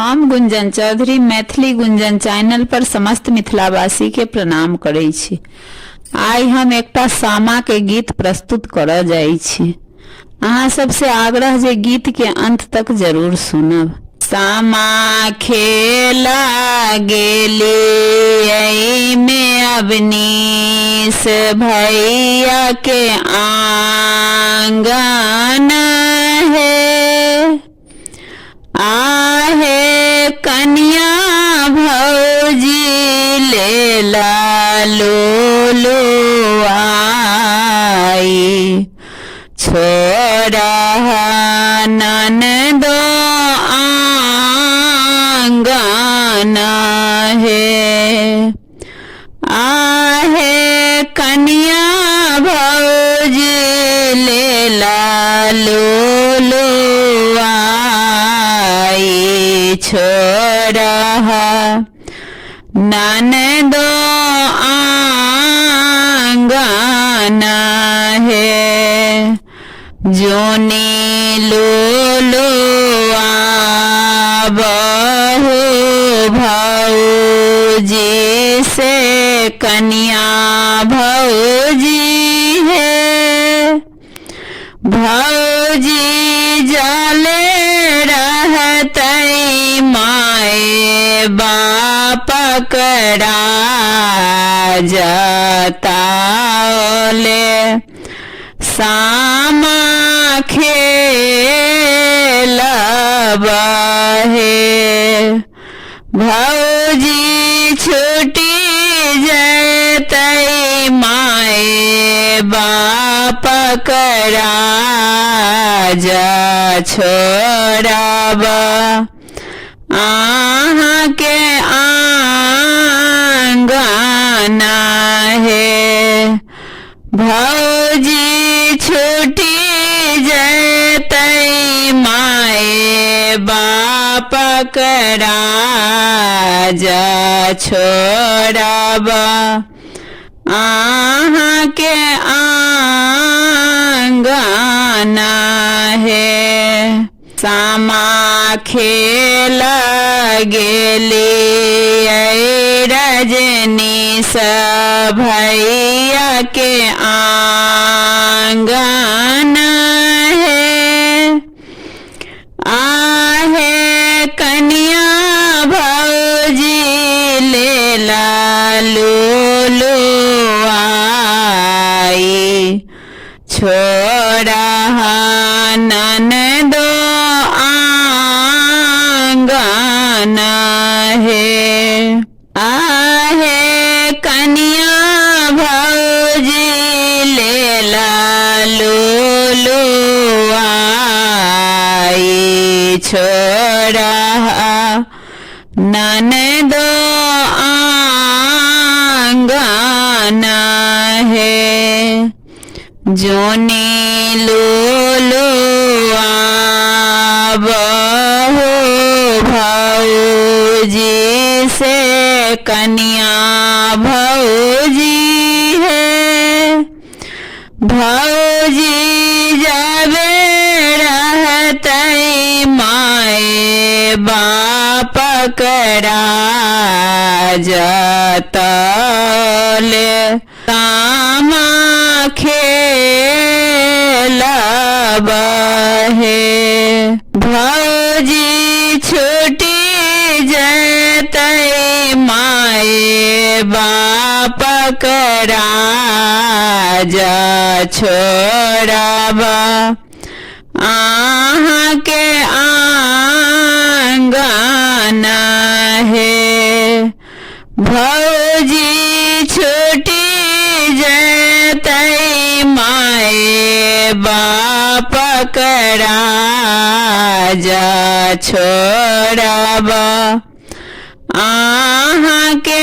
हम गुंजन चौधरी मैथिली गुंजन चैनल पर समस्त मिथिलावासी के प्रणाम करै छी। आई हम एकटा सामा के गीत प्रस्तुत करऽ जाइ छी। अहाँ सबसे आग्रह जे गीत के अंत तक जरूर सुनब। सामा खेला गेली में अवनीश भैया के आंगन है। आहे कन्या भौजी ले लालो लो आई। छोरा ननदो आंगन है। आहे कन्या भौजी ले लालो लो आई। छोरा ननदो आंगन है। जोनी लो लो बहू भौजी से कन्या भौजी है। भौजी जाले रहतई माए बाप करा जताओले। सामा खेलब है। भौजी छूटी जतई माए बाप करा जा। छोड़ब आहाँ के आंगन है। भौजी छूटी जतई माए बाप करा जा। छोड़ब आहाँ के आंगन है। सामा खेला गेली रजनीश भैया के आंगन है। आहे कन्या भौजी ले लालो लो आई। छोरा ननदो आंगन है। आहे कन्या भौजी ले लालो लो आई। छोरा ननदो आंगन है। जोनी लो लो बहू भौजी से कन्या भौजी है। भौजी जाबे रहतई माए बाप करा जताले। सामा खेलब है। भौजी छूटी जतई माए बाप करा जा। छोड़ब आहाँ के आंगन है। भौजी छूटी जतई माए बाप करा जा। छोड़ब आहाँ के